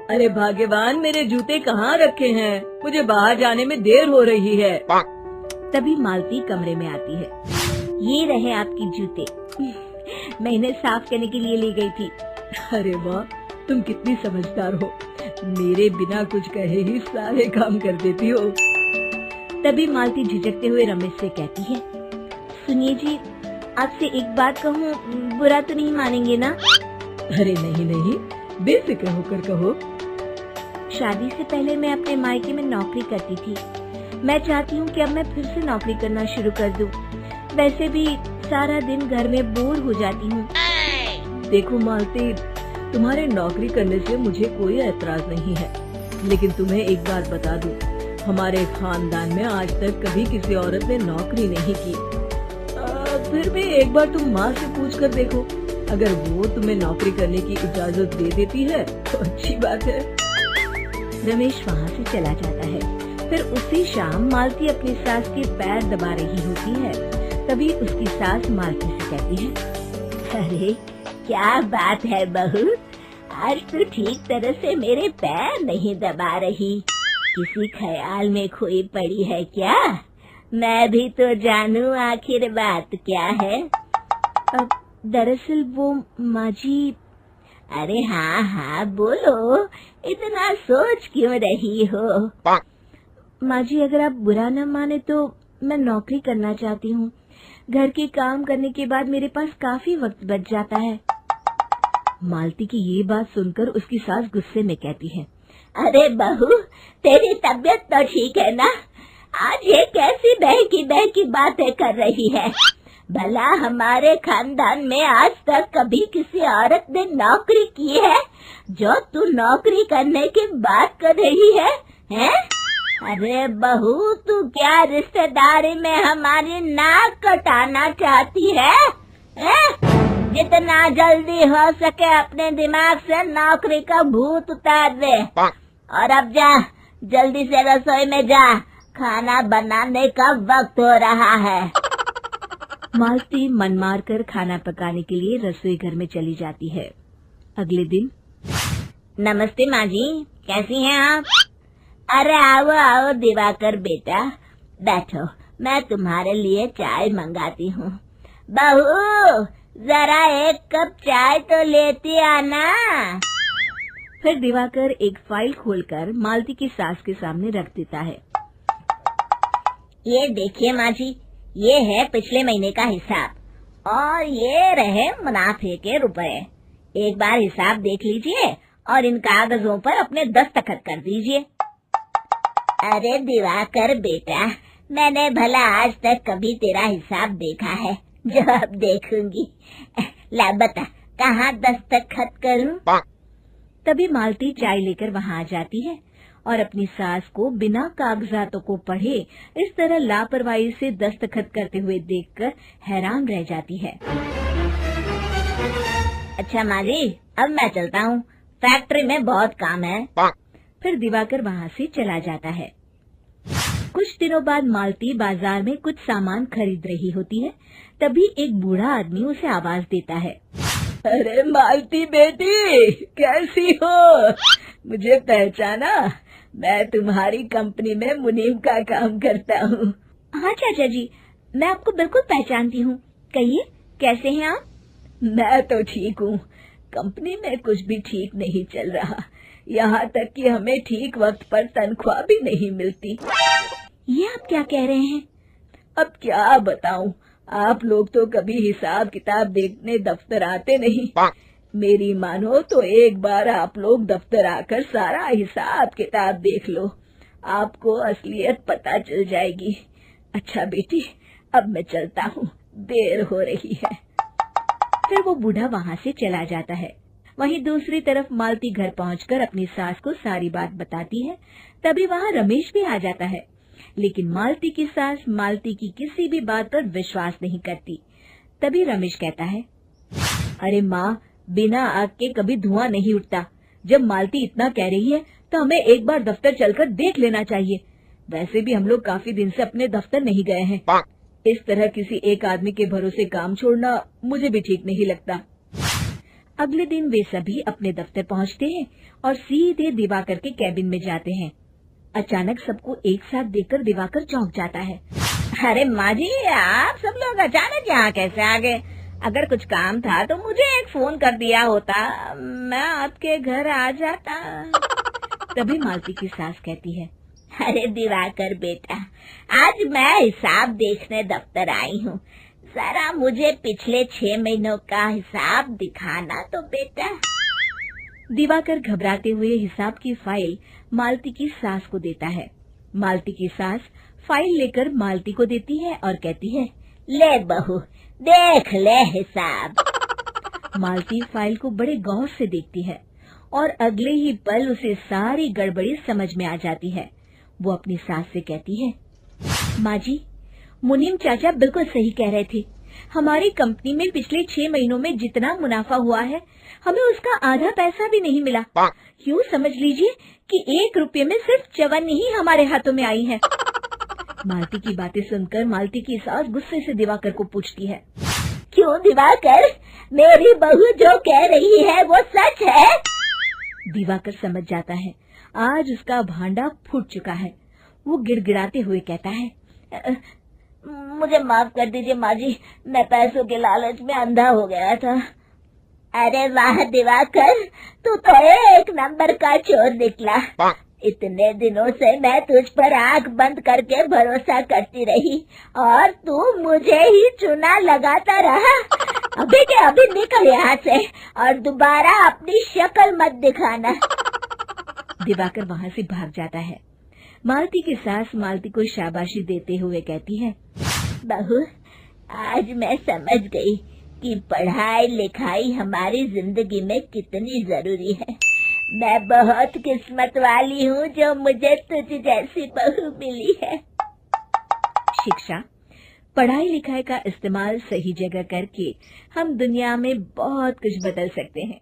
अरे भाग्यवान, मेरे जूते कहाँ रखे हैं? मुझे बाहर जाने में देर हो रही है। तभी मालती कमरे में आती है। ये रहे आपके जूते। मैं इन्हें साफ करने के लिए ले गई थी। अरे वाह, तुम कितनी समझदार हो। मेरे बिना कुछ कहे ही सारे काम कर देती हो। तभी मालती झिझकते हुए रमेश से कहती है, सुनिए जी, आपसे एक बात कहूँ, बुरा तो नहीं मानेंगे ना? अरे नहीं नहीं, बेफिक्र होकर कहो। शादी से पहले मैं अपने मायके में नौकरी करती थी। मैं चाहती हूँ कि अब मैं फिर से नौकरी करना शुरू कर दूँ। वैसे भी सारा दिन घर में बोर हो जाती हूँ। देखो मालती, तुम्हारे नौकरी करने से मुझे कोई ऐतराज नहीं है, लेकिन तुम्हें एक बात बता दूं, हमारे खानदान में आज तक कभी किसी औरत ने नौकरी नहीं की। फिर भी एक बार तुम माँ से पूछ कर देखो, अगर वो तुम्हें नौकरी करने की इजाजत दे देती है तो अच्छी बात है। रमेश वहाँ से चला जाता है। फिर उसी शाम मालती अपनी सास के पैर दबा रही होती है। तभी उसकी सास मालती से कहती है, अरे क्या बात है बहू, आज तू ठीक तरह से मेरे पैर नहीं दबा रही। किसी ख्याल में खोई पड़ी है क्या? मैं भी तो जानूं आखिर बात क्या है। दरअसल वो माँ जी। अरे हाँ हाँ बोलो, इतना सोच क्यों रही हो? माँ जी, अगर आप बुरा न माने तो मैं नौकरी करना चाहती हूँ। घर के काम करने के बाद मेरे पास काफी वक्त बच जाता है। मालती की ये बात सुनकर उसकी सास गुस्से में कहती है, अरे बहू, तेरी तबीयत तो ठीक है ना? आज ये कैसी बहकी बातें कर रही है? भला हमारे खानदान में आज तक कभी किसी औरत ने नौकरी की है जो तू नौकरी करने की बात कर रही है, हैं? अरे बहू, तू क्या रिश्तेदारी में हमारी नाक कटाना चाहती है? जितना जल्दी हो सके अपने दिमाग से नौकरी का भूत उतार दे, और अब जा, जल्दी से रसोई में जा, खाना बनाने का वक्त हो रहा है। मालती मन मार कर खाना पकाने के लिए रसोई घर में चली जाती है। अगले दिन, नमस्ते माँ जी, कैसी हैं आप? अरे आओ आओ दिवाकर बेटा, बैठो, मैं तुम्हारे लिए चाय मंगाती हूँ। बहू, जरा एक कप चाय तो लेती आना। फिर दिवाकर एक फाइल खोलकर मालती की सास के सामने रख देता है। ये देखिए माँ जी, ये है पिछले महीने का हिसाब और ये रहे मुनाफे के रुपए। एक बार हिसाब देख लीजिए और इन कागजों पर अपने दस्तखत कर दीजिए। अरे दिवाकर बेटा, मैंने भला आज तक कभी तेरा हिसाब देखा है जो अब देखूंगी? ला बता, कहाँ दस्तखत करूं? तभी मालती चाय लेकर वहाँ आ जाती है और अपनी सास को बिना कागजातों को पढ़े इस तरह लापरवाही से दस्तखत करते हुए देखकर हैरान रह जाती है। अच्छा माँ जी, अब मैं चलता हूँ, फैक्ट्री में बहुत काम है। फिर दिवाकर वहाँ से चला जाता है। कुछ दिनों बाद मालती बाजार में कुछ सामान खरीद रही होती है। तभी एक बूढ़ा आदमी उसे आवाज देता है, अरे मालती बेटी, कैसी हो? मुझे पहचाना? मैं तुम्हारी कंपनी में मुनीम का काम करता हूँ। हाँ चाचा जी, मैं आपको बिल्कुल पहचानती हूँ। कहिए, कैसे हैं आप? मैं तो ठीक हूँ। कंपनी में कुछ भी ठीक नहीं चल रहा, यहाँ तक कि हमें ठीक वक्त पर तनख्वाह भी नहीं मिलती। ये आप क्या कह रहे हैं? अब क्या बताऊँ, आप लोग तो कभी हिसाब किताब देखने दफ्तर आते नहीं। मेरी मानो तो एक बार आप लोग दफ्तर आकर सारा हिसाब किताब देख लो, आपको असलियत पता चल जाएगी। अच्छा बेटी, अब मैं चलता हूँ, देर हो रही है। फिर वो बूढ़ा वहाँ से चला जाता है। वहीं दूसरी तरफ मालती घर पहुंचकर अपनी सास को सारी बात बताती है। तभी वहाँ रमेश भी आ जाता है, लेकिन मालती की सास मालती की किसी भी बात पर विश्वास नहीं करती। तभी रमेश कहता है, अरे माँ, बिना आग के कभी धुआं नहीं उठता। जब मालती इतना कह रही है तो हमें एक बार दफ्तर चलकर देख लेना चाहिए। वैसे भी हम लोग काफी दिन से अपने दफ्तर नहीं गए हैं। इस तरह किसी एक आदमी के भरोसे काम छोड़ना मुझे भी ठीक नहीं लगता। अगले दिन वे सभी अपने दफ्तर पहुंचते हैं और सीधे दिवाकर के कैबिन में जाते हैं। अचानक सबको एक साथ देखकर दिवाकर चौंक जाता है। अरे माँ जी, आप सब लोग अचानक यहाँ कैसे आ गए? अगर कुछ काम था तो मुझे एक फोन कर दिया होता, मैं आपके घर आ जाता। तभी मालती की सास कहती है, अरे दिवाकर बेटा, आज मैं हिसाब देखने दफ्तर आई हूँ, जरा मुझे पिछले 6 महीनों का हिसाब दिखाना तो बेटा। दिवाकर घबराते हुए हिसाब की फाइल मालती की सास को देता है। मालती की सास फाइल लेकर मालती को देती है और कहती है, ले बहू, देख ले हिसाब। मालती फाइल को बड़े गौर से देखती है और अगले ही पल उसे सारी गड़बड़ी समझ में आ जाती है। वो अपनी सास से कहती है, माँ जी, मुनीम चाचा बिल्कुल सही कह रहे थे। हमारी कंपनी में पिछले 6 महीनों में जितना मुनाफा हुआ है, हमें उसका आधा पैसा भी नहीं मिला। यूँ समझ लीजिए कि 1 रुपये में सिर्फ चवन्नी ही हमारे हाथों में आई है। मालती की बातें सुनकर मालती की सास गुस्से से दिवाकर को पूछती है, क्यों दिवाकर, मेरी बहू जो कह रही है वो सच है? दिवाकर समझ जाता है आज उसका भांडा फूट चुका है। वो गिड़गिड़ाते हुए कहता है, मुझे माफ कर दीजिए माँ जी, मैं पैसों के लालच में अंधा हो गया था। अरे वाह दिवाकर, तू तो 1 नंबर का चोर निकला। इतने दिनों से मैं तुझ पर आंख बंद करके भरोसा करती रही और तू मुझे ही चुना लगाता रहा। अभी के अभी निकल यहाँ से और दोबारा अपनी शक्ल मत दिखाना। दिवाकर वहाँ से भाग जाता है। मालती की सास मालती को शाबाशी देते हुए कहती है, बहू, आज मैं समझ गई कि पढ़ाई लिखाई हमारी जिंदगी में कितनी जरूरी है। मैं बहुत किस्मत वाली हूँ जो मुझे तुझ जैसी बहू मिली है। शिक्षा, पढ़ाई लिखाई का इस्तेमाल सही जगह करके हम दुनिया में बहुत कुछ बदल सकते हैं।